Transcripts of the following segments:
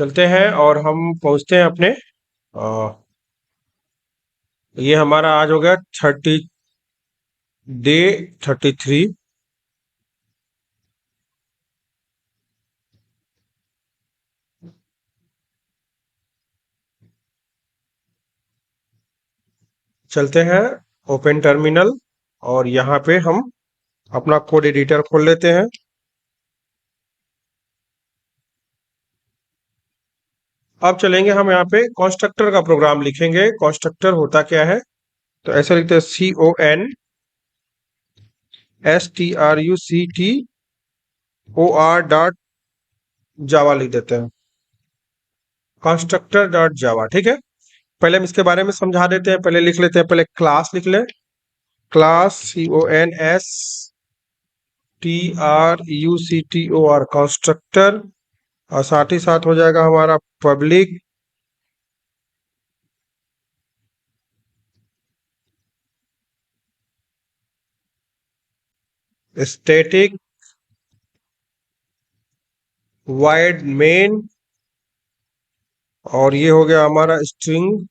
चलते हैं और हम पहुंचते हैं अपने अ, ये हमारा आज हो गया 33 चलते हैं ओपन टर्मिनल और यहाँ पे हम अपना कोड एडिटर खोल लेते हैं। अब चलेंगे हम यहाँ पे कंस्ट्रक्टर का प्रोग्राम लिखेंगे। कंस्ट्रक्टर होता क्या है, तो ऐसे लिखते हैं CONSTRUCTOR जावा लिख देते हैं, कंस्ट्रक्टर डॉट जावा। ठीक है, पहले हम इसके बारे में समझा देते हैं। पहले लिख लेते हैं, पहले क्लास लिख लें। क्लास CONSTRUCTOR कंस्ट्रक्टर, और साथ ही साथ हो जाएगा हमारा पब्लिक स्टैटिक वाइड मेन, और ये हो गया हमारा स्ट्रिंग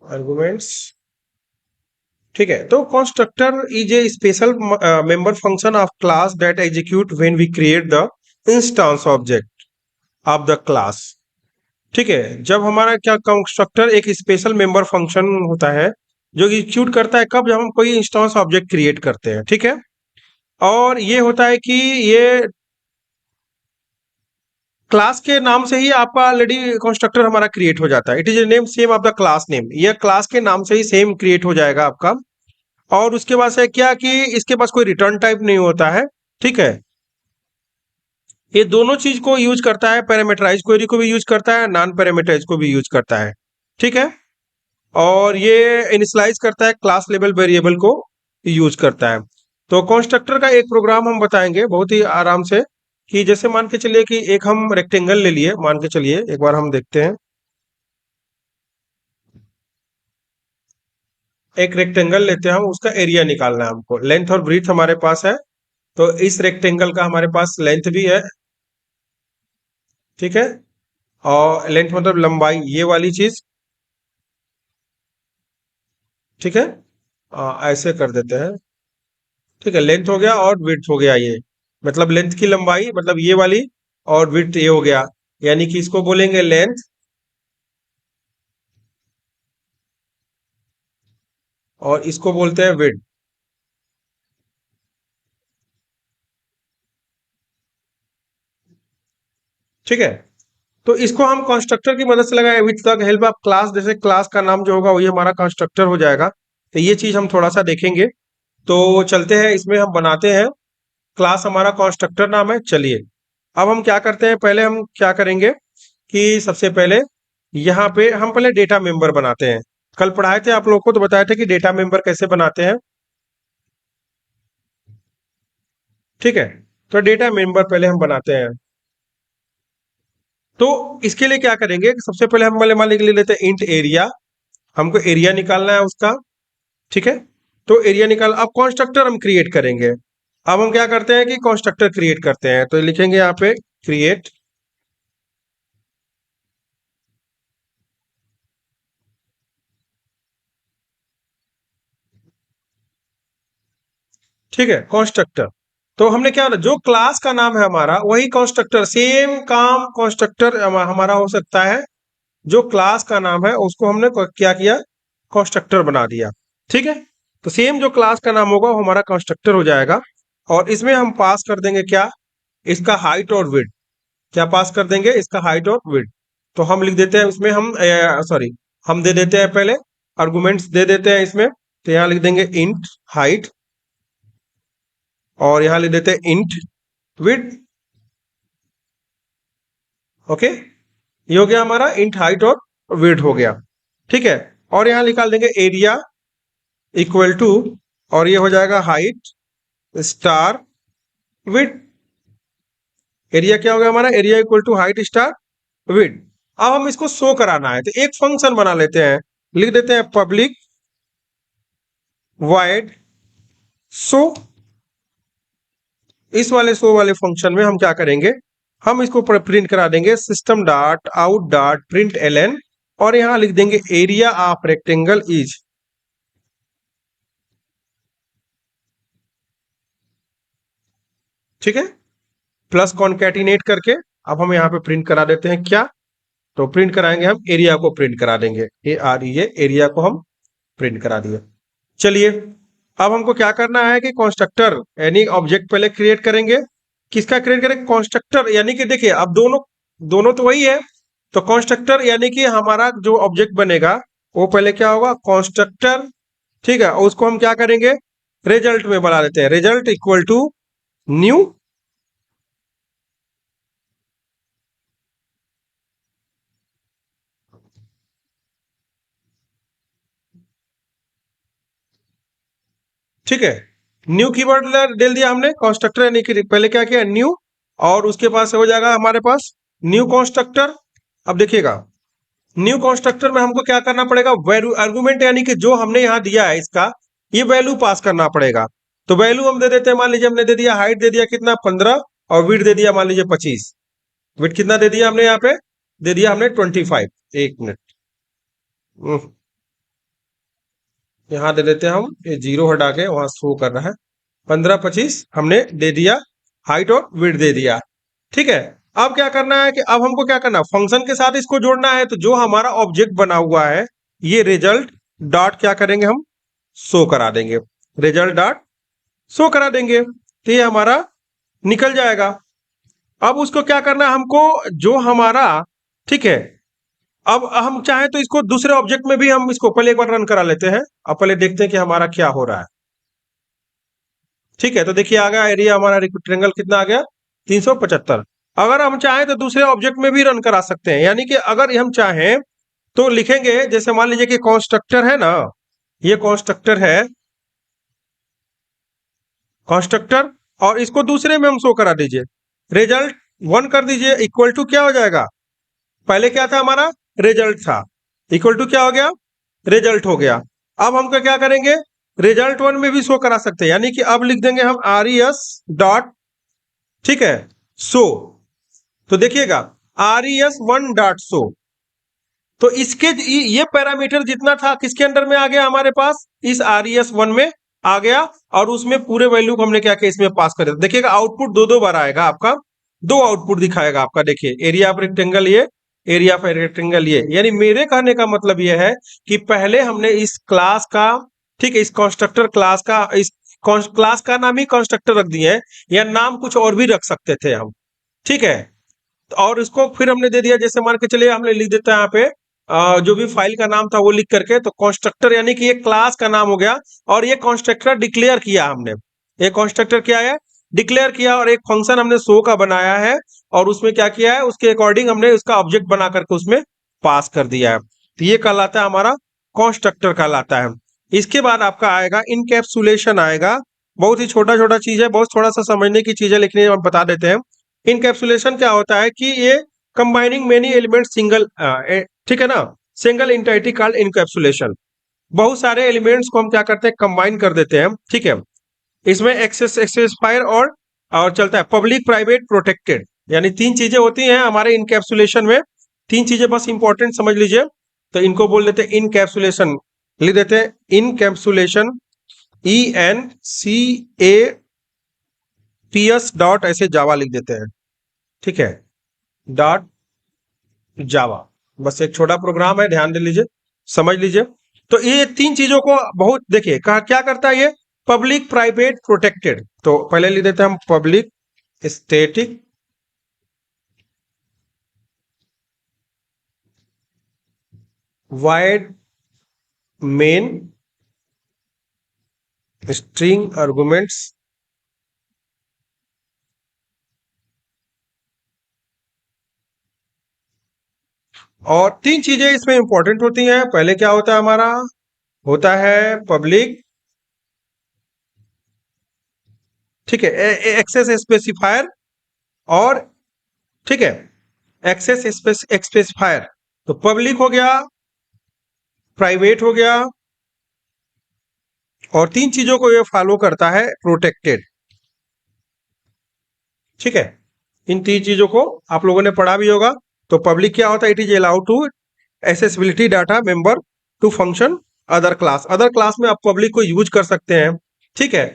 आर्गुमेंट्स। ठीक है, तो constructor is a special member function of class that execute when we create the instance object of the class. ठीक है, जब हमारा क्या कंस्ट्रक्टर एक स्पेशल मेंबर फंक्शन होता है जो एग्जीक्यूट करता है कब, जब हम कोई इंस्टेंस ऑब्जेक्ट क्रिएट करते हैं। ठीक है, और ये होता है कि ये क्लास के नाम से ही आपका ऑलरेडी कंस्ट्रक्टर हमारा क्रिएट हो जाता है। It is a name same of the class name, यह क्लास के नाम से ही सेम क्रिएट हो जाएगा आपका। और उसके बाद से क्या कि इसके पास कोई रिटर्न टाइप नहीं होता है। ठीक है, ये दोनों चीज को यूज करता है, पैरामीटराइज क्वेरी को भी यूज करता है, नॉन पैरामीटराइज को भी यूज करता है। ठीक है, और ये इनिशियलाइज करता है, क्लास लेवल वेरिएबल को यूज करता है। तो कंस्ट्रक्टर का एक प्रोग्राम हम बताएंगे बहुत ही आराम से, कि जैसे मान के चलिए कि एक हम रेक्टेंगल ले लिए, मान के चलिए एक बार हम देखते हैं। एक रेक्टेंगल लेते हैं हम, उसका एरिया निकालना है हमको। लेंथ और ब्रीथ हमारे पास है, तो इस रेक्टेंगल का हमारे पास लेंथ भी है। ठीक है, और लेंथ मतलब लंबाई, ये वाली चीज। ठीक है, ऐसे कर देते हैं। ठीक है, लेंथ हो गया और विड्थ हो गया, ये मतलब लेंथ की लंबाई मतलब ये वाली, और विड्थ ये हो गया, यानी कि इसको बोलेंगे लेंथ और इसको बोलते हैं विड्थ। ठीक है, तो इसको हम कंस्ट्रक्टर की मदद से लगाए with the help of class. जैसे क्लास का नाम जो होगा वही हमारा कंस्ट्रक्टर हो जाएगा। तो ये चीज हम थोड़ा सा देखेंगे। तो चलते हैं, इसमें हम बनाते हैं। क्लास हमारा कंस्ट्रक्टर नाम है। चलिए, अब हम क्या करते हैं, पहले हम क्या करेंगे कि सबसे पहले यहाँ पे हम पहले डेटा मेंबर बनाते हैं। कल पढ़ाए थे आप लोगों को, तो बताए थे कि डेटा मेंबर कैसे बनाते हैं। ठीक है, तो डेटा मेंबर पहले हम बनाते हैं। तो इसके लिए क्या करेंगे, सबसे पहले हम पहले मान ले लेते हैं इंट एरिया। हमको एरिया निकालना है उसका। ठीक है, तो एरिया निकाल, अब कंस्ट्रक्टर हम क्रिएट करेंगे। अब हम क्या करते हैं कि कंस्ट्रक्टर क्रिएट करते हैं, तो लिखेंगे यहाँ पे क्रिएट। ठीक है, कंस्ट्रक्टर। तो हमने क्या, जो क्लास का नाम है हमारा वही कंस्ट्रक्टर, सेम काम कंस्ट्रक्टर हमारा हो सकता है। जो क्लास का नाम है उसको हमने क्या किया, कंस्ट्रक्टर बना दिया। ठीक है, तो सेम जो क्लास का नाम होगा वो हमारा कंस्ट्रक्टर हो जाएगा। और इसमें हम पास कर देंगे क्या, इसका हाइट और विड्थ। क्या पास कर देंगे, इसका हाइट और विड्थ। तो हम लिख देते हैं इसमें, हम सॉरी, हम दे देते हैं पहले आर्गुमेंट्स दे देते हैं इसमें। तो यहाँ लिख देंगे इंट हाइट, और यहाँ लिख देते हैं इंट विड्थ। ओके, ये हो गया हमारा इंट हाइट और विड्थ हो गया। ठीक है, और यहाँ निकाल देंगे एरिया इक्वल टू, और ये हो जाएगा हाइट स्टार विड्थ। एरिया क्या हो गया हमारा, area equal to height star width. अब हम इसको शो कराना है, तो एक फंक्शन बना लेते हैं। लिख देते हैं पब्लिक वाइड शो। इस वाले शो वाले फंक्शन में हम क्या करेंगे, हम इसको प्रिंट करा देंगे system dot out dot print L, और यहां लिख देंगे एरिया ऑफ रेक्टेंगल इज, ठीक है, प्लस कॉन्कैटिनेट करके अब हम यहाँ पे प्रिंट करा देते हैं क्या, तो प्रिंट कराएंगे हम एरिया को प्रिंट करा देंगे, एरिया को हम प्रिंट करा दिए। चलिए अब हमको क्या करना है कि कॉन्स्ट्रक्टर यानी ऑब्जेक्ट पहले क्रिएट करेंगे। किसका क्रिएट करेंगे? कॉन्स्ट्रक्टर, यानी कि देखिए अब दोनों दोनों तो वही है, तो कॉन्स्ट्रक्टर यानी कि हमारा जो ऑब्जेक्ट बनेगा वो पहले क्या होगा? कॉन्स्ट्रक्टर, ठीक है, और उसको हम क्या करेंगे? रिजल्ट में बना देते हैं, रिजल्ट इक्वल टू न्यू, ठीक है, न्यू कीवर्ड डाल दिया हमने कंस्ट्रक्टर, यानी कि पहले क्या किया? न्यू, और उसके पास हो जाएगा हमारे पास न्यू कंस्ट्रक्टर। अब देखिएगा न्यू कंस्ट्रक्टर में हमको क्या करना पड़ेगा? वैल्यू आर्गुमेंट, यानी कि जो हमने यहाँ दिया है इसका ये वैल्यू पास करना पड़ेगा। तो वैल्यू हम दे देते हैं, मान लीजिए हमने दे दिया हाइट दे दिया कितना? 15, और विड्थ दे दिया मान लीजिए 25। विड्थ कितना दे दिया हमने? यहाँ पे दे दिया हमने 25। एक मिनट, यहाँ दे देते हैं हम, ये जीरो हटा के वहां शो कर रहा है, 15 25 हमने दे दिया हाइट और विड्थ दे दिया, ठीक है। अब क्या करना है कि अब हमको क्या करना है? फंक्शन के साथ इसको जोड़ना है। तो जो हमारा ऑब्जेक्ट बना हुआ है ये रिजल्ट डॉट क्या करेंगे? हम शो करा देंगे, रिजल्ट डॉट शो करा देंगे, तो ये हमारा निकल जाएगा। अब उसको क्या करना है हमको? जो हमारा, ठीक है, अब हम चाहें तो इसको दूसरे ऑब्जेक्ट में भी हम इसको पहले एक बार रन करा लेते हैं। अब पहले देखते हैं कि हमारा क्या हो रहा है, ठीक है। तो देखिए आ गया एरिया हमारा रेक्टेंगल कितना आ गया? 375। अगर हम चाहें तो दूसरे ऑब्जेक्ट में भी रन करा सकते हैं, यानी कि अगर हम चाहें तो लिखेंगे, जैसे मान लीजिए कि कॉन्स्ट्रक्टर है ना, ये कॉन्स्ट्रक्टर है, कॉन्स्ट्रक्टर, और इसको दूसरे में हम शो करा दीजिए, रिजल्ट 1 कर दीजिए, इक्वल टू क्या हो जाएगा? पहले क्या था हमारा? रिजल्ट था, इक्वल टू क्या हो गया? रिजल्ट हो गया। अब हम क्या करेंगे? रिजल्ट 1 में भी शो करा सकते हैं, यानी कि अब लिख देंगे हम आर ई एस डॉट, ठीक है, शो। तो देखिएगा R E S 1 dot show, तो इसके ये पैरामीटर जितना था किसके अंडर में आ गया? हमारे पास इस आर ई एस 1 में आ गया, और उसमें पूरे वैल्यू को हमने क्या किया? इसमें पास कर दिया। देखिएगा आउटपुट दो दो बार आएगा आपका, दो आउटपुट दिखाएगा आपका। देखिए एरिया ऑफ रेक्टेंगल ये, एरिया ऑफ रेक्टेंगल ये, यानी मेरे कहने का मतलब ये है कि पहले हमने इस क्लास का, ठीक है, इस कंस्ट्रक्टर क्लास का, इस क्लास का नाम ही कंस्ट्रक्टर रख दिए है, या नाम कुछ और भी रख सकते थे हम, ठीक है। और इसको फिर हमने दे दिया, जैसे मान के चलिए हमने लिख देता है यहाँ पे जो भी फाइल का नाम था वो लिख करके, तो कंस्ट्रक्टर यानी कि ये क्लास का नाम हो गया, और ये कंस्ट्रक्टर डिक्लेयर किया हमने, ये कंस्ट्रक्टर क्या है? डिक्लेयर किया, और एक फंक्शन हमने शो का बनाया है, और उसमें क्या किया है? उसके अकॉर्डिंग हमने उसका ऑब्जेक्ट बना करके उसमें पास कर दिया है। तो ये कहलाता है हमारा कंस्ट्रक्टर कहलाता है। इसके बाद आपका आएगा इनकैप्सुलेशन आएगा, बहुत ही छोटा छोटा चीज है, बहुत थोड़ा सा समझने की चीज है, लेकिन हम बता देते हैं। इनकैप्सुलेशन क्या होता है कि ये कंबाइनिंग मेनी एलिमेंट सिंगल, ठीक है ना, सिंगल इंटाइटी कॉल्ड इनकैप्सुलेशन। बहुत सारे एलिमेंट्स को हम क्या करते हैं? कंबाइन कर देते हैं, ठीक है। इसमें एक्सेस एक्सेसफायर और चलता है पब्लिक प्राइवेट प्रोटेक्टेड, यानी तीन चीजें होती हैं हमारे इनकैप्सुलेशन में। तीन चीजें बस इंपॉर्टेंट समझ लीजिए, तो इनको बोल देते हैं इनकैप्सुलेशन, लिख देते हैं इनकैप्सुलेशन, ENCAPS डॉट ऐसे जावा लिख देते हैं, ठीक है, डॉट जावा। बस एक छोटा प्रोग्राम है, ध्यान दे लीजिए, समझ लीजिए। तो ये तीन चीजों को बहुत देखिए क्या करता है ये? Public private protected. तो पहले लिख देते हैं हम public static wide main string arguments, और तीन चीजें इसमें इंपॉर्टेंट होती हैं। पहले क्या होता है हमारा? होता है पब्लिक, ठीक है, एक्सेस स्पेसिफायर, और ठीक है, एक्सेस स्पेसिफायर। तो पब्लिक हो गया, प्राइवेट हो गया, और तीन चीजों को ये फॉलो करता है, प्रोटेक्टेड, ठीक है। इन तीन चीजों को आप लोगों ने पढ़ा भी होगा। तो पब्लिक क्या होता है? It is allowed to accessibility data member to function other class में आप पब्लिक को यूज कर सकते हैं, ठीक है।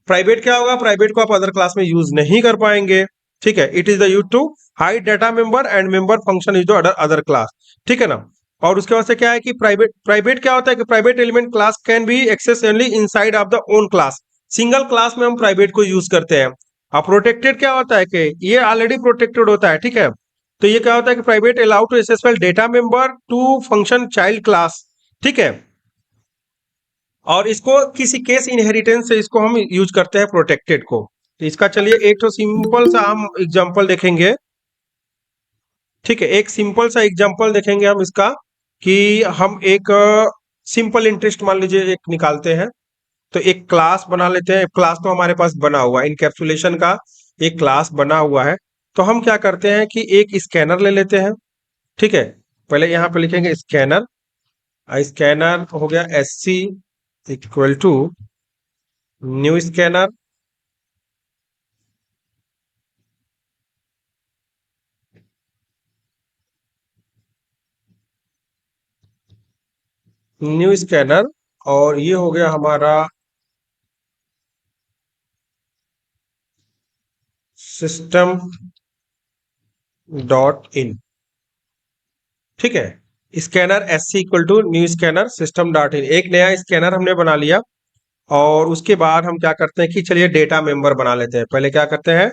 प्राइवेट क्या होगा? प्राइवेट को आप अदर क्लास में यूज नहीं कर पाएंगे, ठीक है। It is the use to hide data member and member function is the other class, ठीक है ना। और उसके बाद से क्या है कि प्राइवेट क्या होता है कि private element class can be access only inside of the own class. Single class में हम प्राइवेट को यूज करते हैं। अब प्रोटेक्टेड क्या होता है कि ये ऑलरेडी प्रोटेक्टेड होता है, ठीक है। तो ये क्या होता है कि private allow to accessible data member to function child class, ठीक है। और इसको किसी केस इनहेरिटेंस से इसको हम यूज करते हैं प्रोटेक्टेड को। तो इसका चलिए एक तो सिंपल सा हम एग्जांपल देखेंगे, ठीक है। एक सिंपल सा एग्जांपल देखेंगे हम इसका कि हम एक सिंपल इंटरेस्ट मान लीजिए एक निकालते हैं। तो एक क्लास बना लेते हैं। क्लास तो हमारे पास बना हुआ है, इनकैप्सुलेशन का एक क्लास बना हुआ है। तो हम क्या करते हैं कि एक स्कैनर ले लेते हैं, ठीक है। पहले यहाँ पे लिखेंगे स्कैनर। स्कैनर हो गया S C equal to new scanner, new scanner. और ये हो गया हमारा सिस्टम डॉट इन, ठीक है। Scanner S C equal to new scanner system dot in, एक नया स्कैनर हमने बना लिया। और उसके बाद हम क्या करते हैं कि चलिए डेटा मेंबर बना लेते हैं। पहले क्या करते हैं?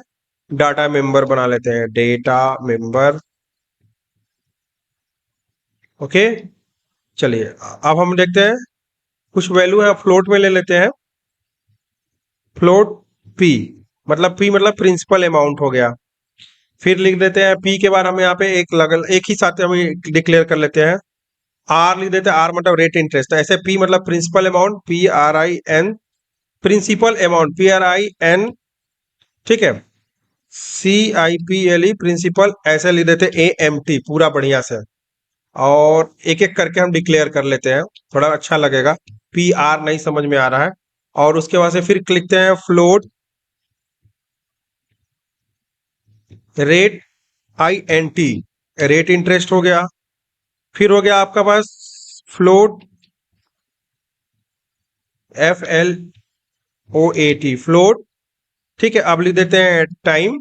डाटा मेंबर बना लेते हैं, डेटा मेंबर, ओके। चलिए अब हम देखते हैं कुछ वैल्यू है, फ्लोट में ले लेते हैं। फ्लोट पी, मतलब पी मतलब प्रिंसिपल अमाउंट हो गया। फिर लिख देते हैं पी के बाद हम यहाँ पे एक ही साथ हम डिक्लेयर कर लेते हैं। आर लिख देते हैं, आर मतलब रेट इंटरेस्ट। ऐसे पी मतलब principal amount, P R I N, principal amount P R I N, ठीक है। C I P L E principal, ऐसे लिख देते ए एम टी पूरा बढ़िया से। और एक एक करके हम डिक्लेयर कर लेते हैं, थोड़ा अच्छा लगेगा। पी आर नहीं समझ में आ रहा है। और उसके बाद से फिर लिखते हैं float rate I N T, rate interest हो गया। फिर हो गया आपका पास float F L O A T, float, ठीक है। अब लिख देते हैं टाइम,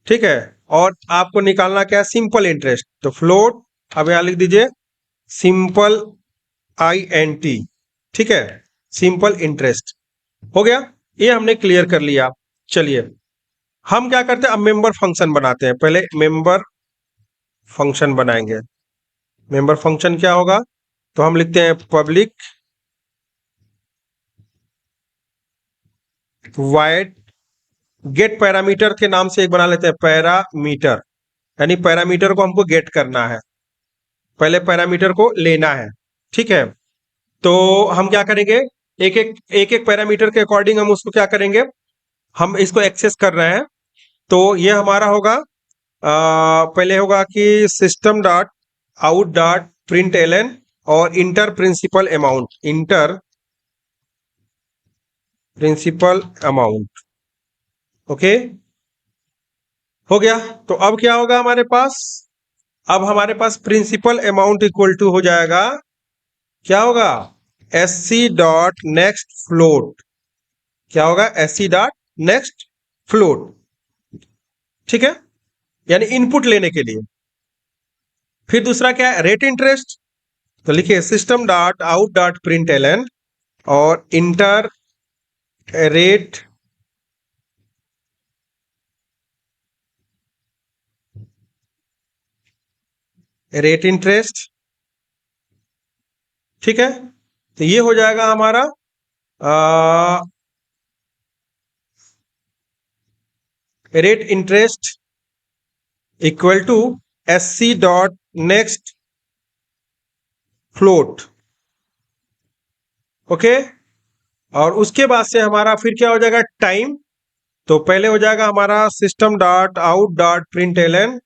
ठीक है। और आपको निकालना क्या है? Simple interest. तो फ्लोट, अब यहां लिख दीजिए सिंपल आई एन टी, ठीक है, सिंपल इंटरेस्ट हो गया। ये हमने क्लियर कर लिया। चलिए हम क्या करते हैं, अब मेंबर फंक्शन बनाते हैं। पहले मेंबर फंक्शन बनाएंगे। मेंबर फंक्शन क्या होगा? तो हम लिखते हैं पब्लिक वाइड गेट पैरामीटर के नाम से एक बना लेते हैं, पैरामीटर, यानी पैरामीटर को हमको गेट करना है, पहले पैरामीटर को लेना है, ठीक है। तो हम क्या करेंगे? एक एक पैरामीटर के अकॉर्डिंग हम उसको क्या करेंगे, हम इसको एक्सेस कर रहे हैं। तो ये हमारा होगा पहले होगा कि system dot out dot print L N और enter principal amount, enter principal amount, okay, हो गया। तो अब क्या होगा हमारे पास? अब हमारे पास प्रिंसिपल अमाउंट इक्वल टू हो जाएगा, क्या होगा? S C dot next float, क्या होगा? S C dot next float, ठीक है, यानी इनपुट लेने के लिए। फिर दूसरा क्या है? Rate interest. तो लिखिए system dot out dot print L N और इंटर रेट रेट इंटरेस्ट, ठीक है। तो ये हो जाएगा हमारा rate interest equal to S C dot next float, okay. और उसके बाद से हमारा फिर क्या हो जाएगा? टाइम। तो पहले हो जाएगा हमारा system dot out dot print L N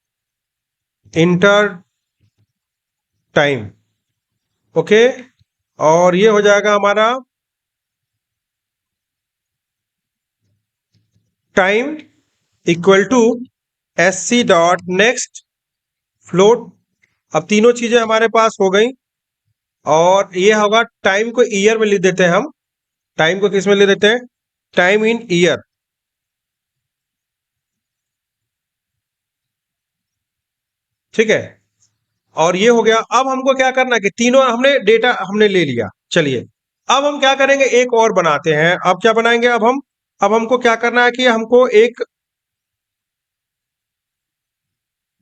enter time, okay. और ये हो जाएगा हमारा time equal to S C dot next float. अब तीनों चीजें हमारे पास हो गई, और ये होगा टाइम को ईयर में लिख देते हैं हम। टाइम को किस में लिख देते हैं? Time in year. ठीक है, और ये हो गया। अब हमको क्या करना है कि तीनों हमने डेटा हमने ले लिया। चलिए, अब हम क्या करेंगे, एक और बनाते हैं। अब क्या बनाएंगे, अब हमको क्या करना है कि हमको एक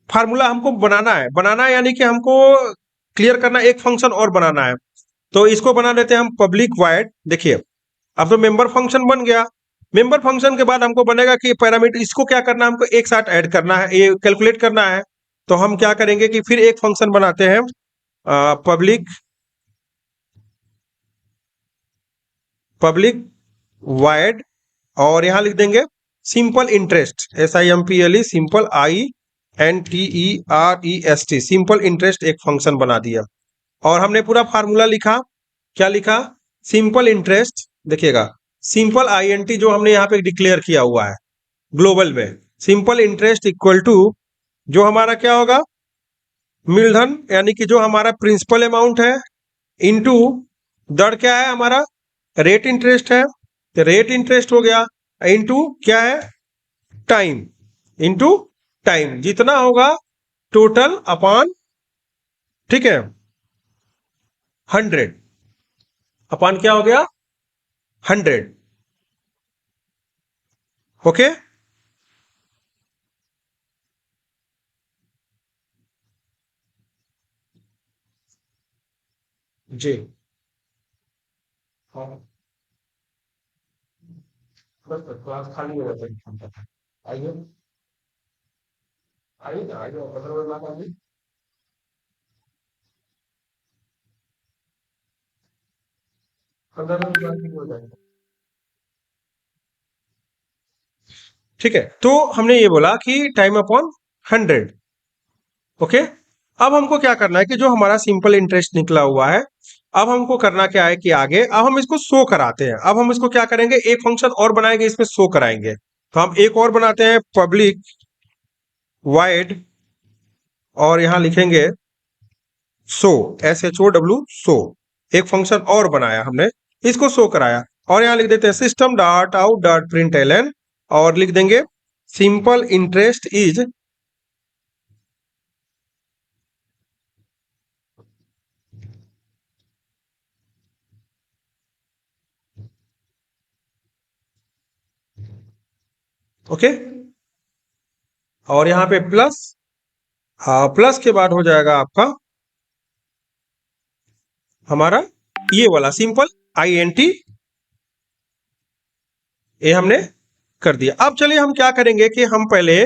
फार्मूला हमको बनाना है यानी कि हमको क्लियर करना, एक फंक्शन और बनाना है। तो इसको बना लेते हैं हम पब्लिक वाइड। देखिए, अब तो मेंबर फंक्शन बन गया। मेंबर फंक्शन के बाद हमको बनेगा कि पैरामीटर, इसको क्या करना है, हमको एक साथ ऐड करना है, ये कैलकुलेट करना है। तो हम क्या करेंगे कि फिर एक फंक्शन बनाते हैं, पब्लिक पब्लिक वाइड, और यहां लिख देंगे simple interest, SIMPLE, simple INTEREST, simple interest. एक फंक्शन बना दिया, और हमने पूरा फार्मूला लिखा। क्या लिखा? Simple interest. देखिएगा, सिंपल INT जो हमने यहाँ पे डिक्लेयर किया हुआ है ग्लोबल में, सिंपल इंटरेस्ट इक्वल टू जो हमारा क्या होगा, मूलधन यानी कि जो हमारा प्रिंसिपल अमाउंट है, इनटू दर क्या है हमारा, रेट इंटरेस्ट है, तो रेट इंटरेस्ट हो गया, इनटू क्या है, टाइम, इनटू टाइम जितना होगा टोटल अपॉन, ठीक है, 100 अपॉन क्या हो गया, 100। ओके, जी, हाँ, बस क्लास खाली हो जाता है। आइए, आइए ना, आइए, 15 मिनट बाद आइए। 15 मिनट बाद भी हो जाएगा। ठीक है, तो हमने ये बोला कि टाइम अपॉन 100। ओके, अब हमको क्या करना है कि जो हमारा सिंपल इंटरेस्ट निकला हुआ है, अब हमको करना क्या है कि आगे अब हम इसको शो कराते हैं। अब हम इसको क्या करेंगे, एक फंक्शन और बनाएंगे, इसमें शो कराएंगे। तो हम एक और बनाते हैं, पब्लिक वाइड, और यहां लिखेंगे शो, SHOW, शो। एक फंक्शन और बनाया हमने, इसको शो कराया, और यहां लिख देते हैं system dot out dot println, और लिख देंगे सिंपल इंटरेस्ट इज, ओके, और यहां पे प्लस, प्लस के बाद हो जाएगा आपका हमारा ये वाला सिंपल INT, ये हमने कर दिया। अब चलिए हम क्या करेंगे कि हम पहले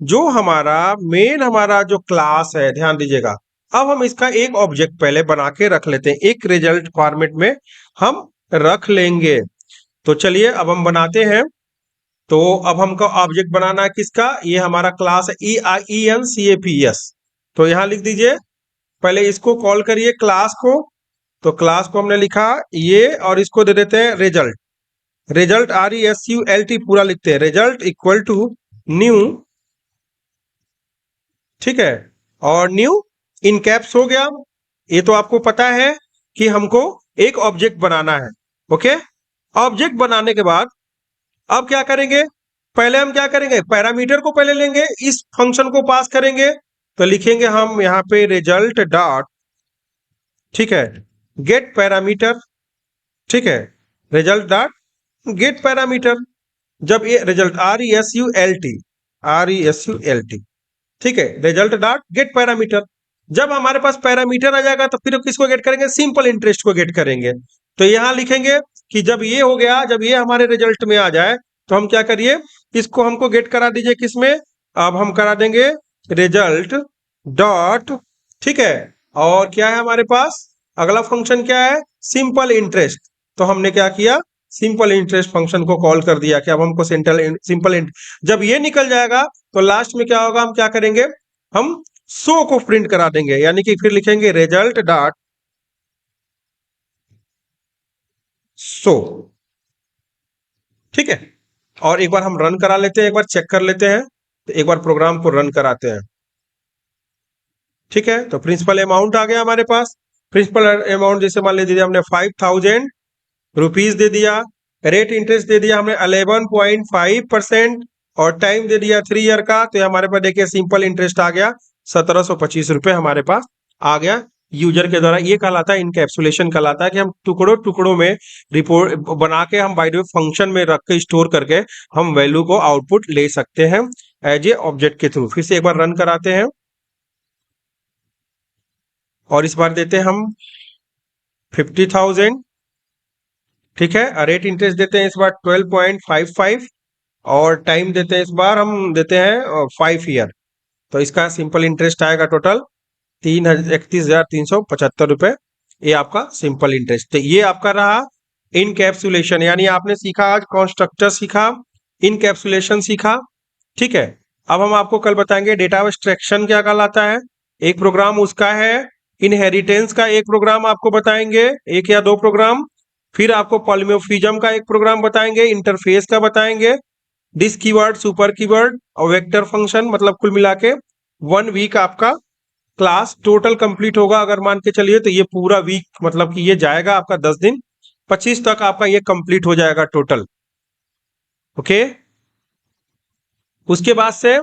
जो हमारा मेन हमारा जो क्लास है, ध्यान दीजिएगा, अब हम इसका एक ऑब्जेक्ट पहले बना के रख लेते हैं, एक रिजल्ट फॉर्मेट में हम रख लेंगे। तो चलिए अब हम बनाते हैं। तो अब हमको ऑब्जेक्ट बनाना है किसका, ये हमारा क्लास है ENCAPS। तो यहां लिख दीजिए, पहले इसको कॉल करिए क्लास को। तो क्लास को हमने लिखा ये, और इसको दे देते हैं रिजल्ट। रिजल्ट RESULT पूरा लिखते हैं, रिजल्ट इक्वल टू न्यू, ठीक है, और न्यू इन कैप्स हो गया। ये तो आपको पता है कि हमको एक ऑब्जेक्ट बनाना है। ओके, ऑब्जेक्ट बनाने के बाद अब क्या करेंगे, पहले हम क्या करेंगे, पैरामीटर को पहले लेंगे, इस फंक्शन को पास करेंगे। तो लिखेंगे हम यहाँ पे रिजल्ट डॉट, ठीक है, गेट पैरामीटर, ठीक है, रिजल्ट डॉट गेट पैरामीटर। जब ये रिजल्ट RESULT, ठीक है, रिजल्ट डॉट गेट पैरामीटर। जब हमारे पास पैरामीटर आ जाएगा तो फिर किसको गेट करेंगे, सिंपल इंटरेस्ट को गेट करेंगे। तो यहां लिखेंगे कि जब ये हो गया, जब ये हमारे रिजल्ट में आ जाए, तो हम क्या करिए, इसको हमको गेट करा दीजिए किसमें, अब हम करा देंगे रिजल्ट डॉट, ठीक है, और क्या है हमारे पास, अगला फंक्शन क्या है, सिंपल इंटरेस्ट। तो हमने क्या किया, सिंपल इंटरेस्ट फंक्शन को कॉल कर दिया कि अब हमको सिंपल, जब ये निकल जाएगा तो लास्ट में क्या होगा, हम क्या करेंगे, हम शो को प्रिंट करा देंगे, यानी कि फिर लिखेंगे रिजल्ट डॉट शो, ठीक है। और एक बार हम रन करा लेते हैं, एक बार चेक कर लेते हैं। तो एक बार प्रोग्राम को रन कराते हैं। ठीक है, तो प्रिंसिपल अमाउंट आ गया हमारे पास। प्रिंसिपल अमाउंट जैसे मान लीजिए हमने 5000 रुपीज दे दिया। रेट इंटरेस्ट दे दिया हमने 11.5%। और टाइम दे दिया 3 ईयर का। तो हमारे पास देखिए सिंपल इंटरेस्ट आ गया 1725 रुपए हमारे पास आ गया यूजर के द्वारा। ये कहलाता है इनकैप्सुलेशन, कहलाता है कि हम टुकड़ों टुकड़ों में रिपोर्ट बना के हम बाय द वे फंक्शन में रख के स्टोर करके हम वैल्यू को आउटपुट ले सकते हैं एज ए ऑब्जेक्ट के थ्रू। फिर से एक बार रन कराते हैं और इस बार देते हैं हम 50,000। ठीक है, रेट इंटरेस्ट देते हैं इस बार 12.55। और टाइम देते हैं इस बार हम देते हैं 5 ईयर। तो इसका सिंपल इंटरेस्ट आएगा टोटल 31,375 रुपए। ये आपका सिंपल इंटरेस्ट। तो ये आपका रहा इनकैप्सुलेशन, यानी आपने सीखा आज कंस्ट्रक्टर सीखा, इनकैप्सुलेशन सीखा। ठीक है, अब हम आपको कल बताएंगे डेटा एब्स्ट्रैक्शन क्या कहलाता है। एक प्रोग्राम उसका है, इनहेरिटेंस का एक प्रोग्राम आपको बताएंगे, एक या दो प्रोग्राम। फिर आपको पॉलीमॉर्फिज्म का एक प्रोग्राम बताएंगे, इंटरफेस का बताएंगे, डिस कीवर्ड, सुपर कीवर्ड और वेक्टर फंक्शन। मतलब कुल मिला के 1 वीक आपका क्लास टोटल कंप्लीट होगा। अगर मान के चलिए तो ये पूरा वीक मतलब कि ये जाएगा आपका 10 दिन, 25 तक आपका ये कंप्लीट हो जाएगा टोटल। ओके, उसके बाद से